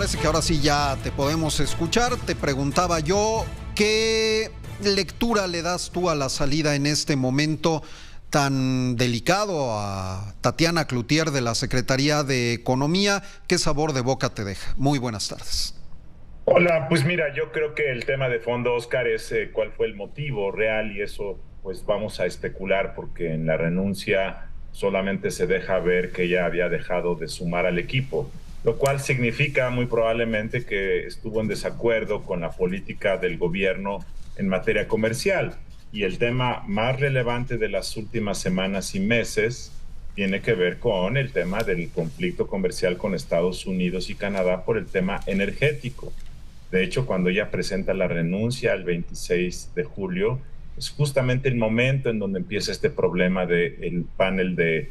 parece que ahora sí ya te podemos escuchar. Te preguntaba yo, ¿qué lectura le das tú a la salida en este momento tan delicado a Tatiana Cloutier de la Secretaría de Economía? ¿Qué sabor de boca te deja? Muy buenas tardes. Hola, pues mira, yo creo que el tema de fondo, Oscar, es cuál fue el motivo real y eso pues vamos a especular porque en la renuncia solamente se deja ver que ella había dejado de sumar al equipo, lo cual significa muy probablemente que estuvo en desacuerdo con la política del gobierno en materia comercial. Y el tema más relevante de las últimas semanas y meses tiene que ver con el tema del conflicto comercial con Estados Unidos y Canadá por el tema energético. De hecho, cuando ella presenta la renuncia el 26 de julio, es justamente el momento en donde empieza este problema del panel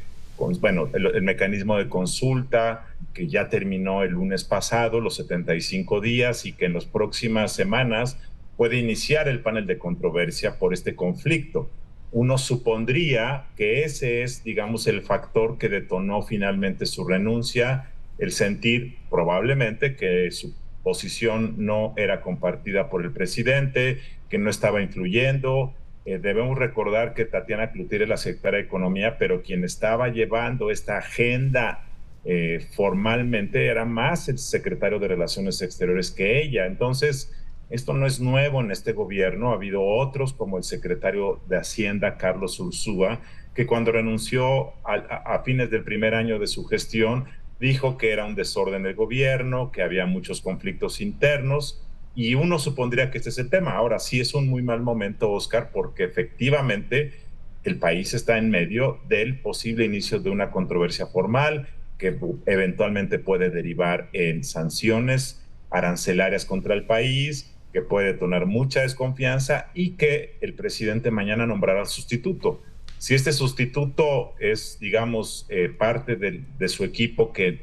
bueno, el mecanismo de consulta que ya terminó el lunes pasado, los 75 días, y que en las próximas semanas puede iniciar el panel de controversia por este conflicto. Uno supondría que ese es, digamos, el factor que detonó finalmente su renuncia, el sentir probablemente que su posición no era compartida por el presidente, que no estaba influyendo. Debemos recordar que Tatiana Cloutier es la secretaria de Economía, pero quien estaba llevando esta agenda formalmente era más el secretario de Relaciones Exteriores que ella. Entonces, esto no es nuevo en este gobierno. Ha habido otros, como el secretario de Hacienda, Carlos Ursúa, que cuando renunció a fines del primer año de su gestión, dijo que era un desorden del gobierno, que había muchos conflictos internos, y uno supondría que este es el tema. Ahora sí es un muy mal momento, Oscar, porque efectivamente el país está en medio del posible inicio de una controversia formal que eventualmente puede derivar en sanciones arancelarias contra el país, que puede detonar mucha desconfianza y que el presidente mañana nombrará al sustituto. Si este sustituto es, digamos, parte de su equipo que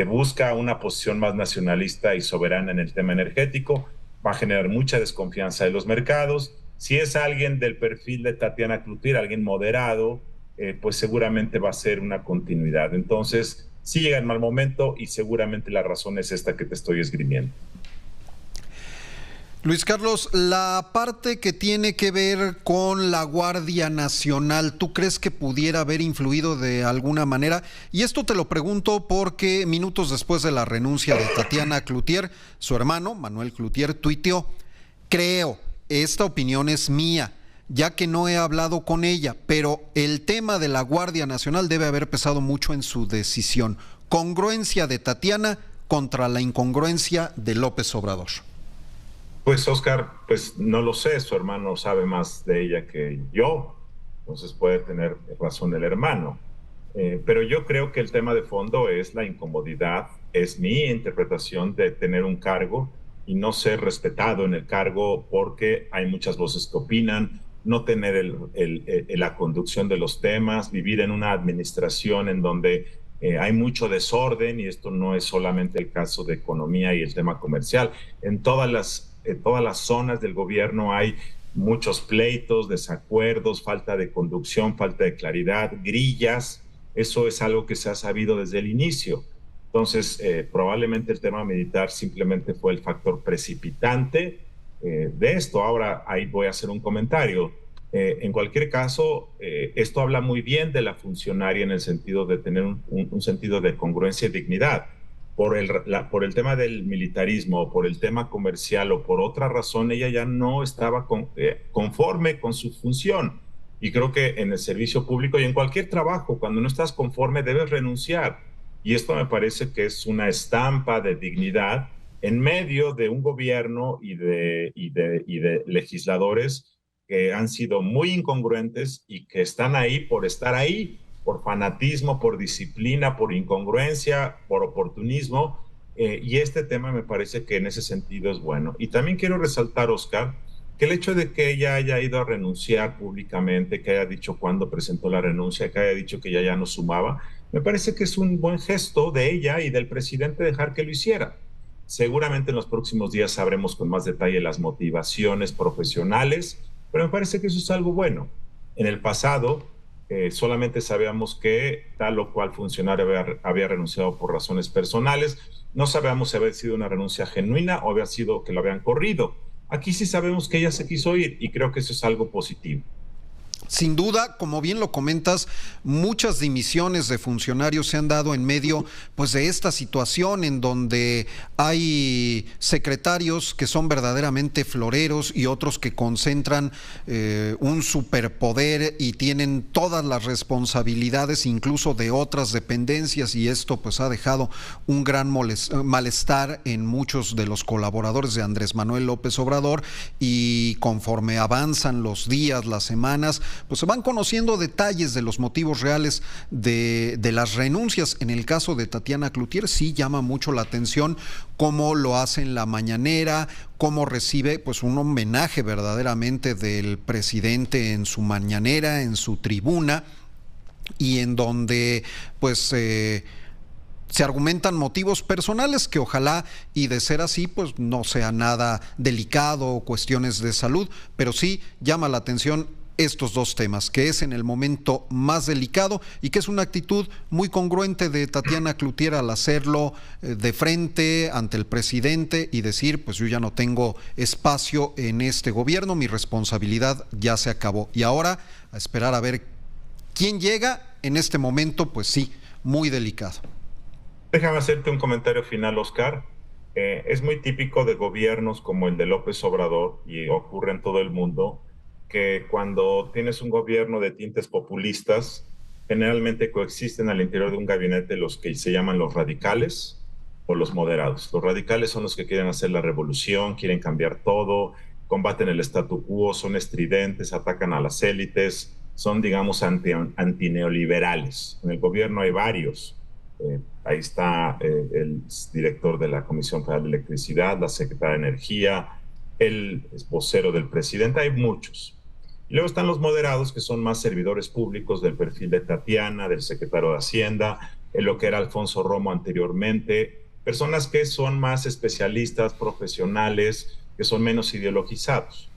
busca una posición más nacionalista y soberana en el tema energético, va a generar mucha desconfianza de los mercados. Si es alguien del perfil de Tatiana Cloutier, alguien moderado, pues seguramente va a ser una continuidad. Entonces, sí llega en mal momento y seguramente la razón es esta que te estoy esgrimiendo. Luis Carlos, la parte que tiene que ver con la Guardia Nacional, ¿tú crees que pudiera haber influido de alguna manera? Y esto te lo pregunto porque minutos después de la renuncia de Tatiana Cloutier, su hermano, Manuel Cloutier, tuiteó: creo, esta opinión es mía, ya que no he hablado con ella, pero el tema de la Guardia Nacional debe haber pesado mucho en su decisión. Congruencia de Tatiana contra la incongruencia de López Obrador. Pues Oscar, pues no lo sé, su hermano sabe más de ella que yo, entonces puede tener razón el hermano. Pero yo creo que el tema de fondo es la incomodidad, es mi interpretación de tener un cargo y no ser respetado en el cargo porque hay muchas voces que opinan, no tener la conducción de los temas, vivir en una administración en donde hay mucho desorden, y esto no es solamente el caso de economía y el tema comercial. En todas las zonas del gobierno hay muchos pleitos, desacuerdos, falta de conducción, falta de claridad, grillas. Eso es algo que se ha sabido desde el inicio. Entonces, probablemente el tema militar simplemente fue el factor precipitante de esto. Ahora, ahí voy a hacer un comentario. En cualquier caso, esto habla muy bien de la funcionaria en el sentido de tener un sentido de congruencia y dignidad. Por el tema del militarismo, por el tema comercial o por otra razón, ella ya no estaba conforme con su función. Y creo que en el servicio público y en cualquier trabajo, cuando no estás conforme, debes renunciar. Y esto me parece que es una estampa de dignidad en medio de un gobierno y de legisladores que han sido muy incongruentes y que están ahí por estar ahí, por fanatismo, por disciplina, por incongruencia, por oportunismo. Y este tema me parece que en ese sentido es bueno. Y también quiero resaltar, Oscar, que el hecho de que ella haya ido a renunciar públicamente, que haya dicho cuándo presentó la renuncia, que haya dicho que ella ya no sumaba, me parece que es un buen gesto de ella y del presidente dejar que lo hiciera. Seguramente en los próximos días sabremos con más detalle las motivaciones profesionales, pero me parece que eso es algo bueno. En el pasado, Solamente sabíamos que tal o cual funcionario había renunciado por razones personales. No sabíamos si había sido una renuncia genuina o había sido que lo habían corrido. Aquí sí sabemos que ella se quiso ir y creo que eso es algo positivo. Sin duda, como bien lo comentas, muchas dimisiones de funcionarios se han dado en medio pues de esta situación en donde hay secretarios que son verdaderamente floreros y otros que concentran un superpoder y tienen todas las responsabilidades incluso de otras dependencias, y esto pues ha dejado un gran malestar en muchos de los colaboradores de Andrés Manuel López Obrador, y conforme avanzan los días, las semanas, pues se van conociendo detalles de los motivos reales de las renuncias. En el caso de Tatiana Cloutier sí llama mucho la atención cómo lo hace en la mañanera, cómo recibe pues un homenaje verdaderamente del presidente en su mañanera, en su tribuna, y en donde pues se argumentan motivos personales que ojalá, y de ser así, pues no sea nada delicado o cuestiones de salud, pero sí llama la atención estos dos temas, que es en el momento más delicado y que es una actitud muy congruente de Tatiana Cloutier al hacerlo de frente ante el presidente y decir, pues yo ya no tengo espacio en este gobierno, mi responsabilidad ya se acabó. Y ahora a esperar a ver quién llega en este momento, pues sí, muy delicado. Déjame hacerte un comentario final, Oscar. Es muy típico de gobiernos como el de López Obrador, y ocurre en todo el mundo, que cuando tienes un gobierno de tintes populistas, generalmente coexisten al interior de un gabinete los que se llaman los radicales o los moderados. Los radicales son los que quieren hacer la revolución, quieren cambiar todo, combaten el statu quo, son estridentes, atacan a las élites, son, digamos, antineoliberales. En el gobierno hay varios. Ahí está el director de la Comisión Federal de Electricidad, la secretaria de Energía, el vocero del presidente, hay muchos. Y luego están los moderados, que son más servidores públicos del perfil de Tatiana, del secretario de Hacienda, en lo que era Alfonso Romo anteriormente, personas que son más especialistas, profesionales, que son menos ideologizados.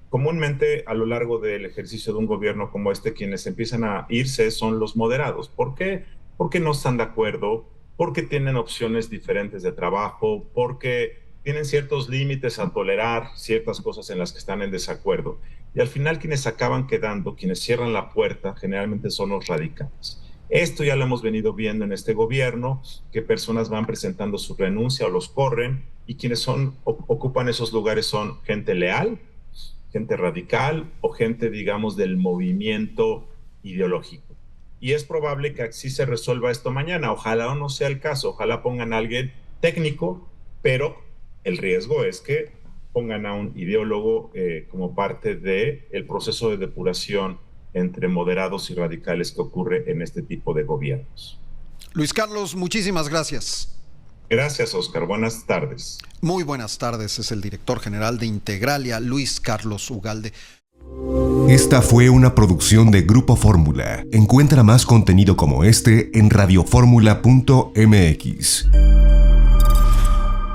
Comúnmente a lo largo del ejercicio de un gobierno como este, quienes empiezan a irse son los moderados. ¿Por qué? Porque no están de acuerdo, porque tienen opciones diferentes de trabajo, porque tienen ciertos límites a tolerar, ciertas cosas en las que están en desacuerdo. Y al final quienes acaban quedando, quienes cierran la puerta, generalmente son los radicales. Esto ya lo hemos venido viendo en este gobierno, que personas van presentando su renuncia o los corren, y quienes ocupan esos lugares son gente leal, gente radical o gente, digamos, del movimiento ideológico. Y es probable que así se resuelva esto mañana. Ojalá no sea el caso, ojalá pongan a alguien técnico, pero el riesgo es que pongan a un ideólogo como parte del proceso de depuración entre moderados y radicales que ocurre en este tipo de gobiernos. Luis Carlos, muchísimas gracias. Gracias, Oscar. Buenas tardes. Muy buenas tardes. Es el director general de Integralia, Luis Carlos Ugalde. Esta fue una producción de Grupo Fórmula. Encuentra más contenido como este en radioformula.mx.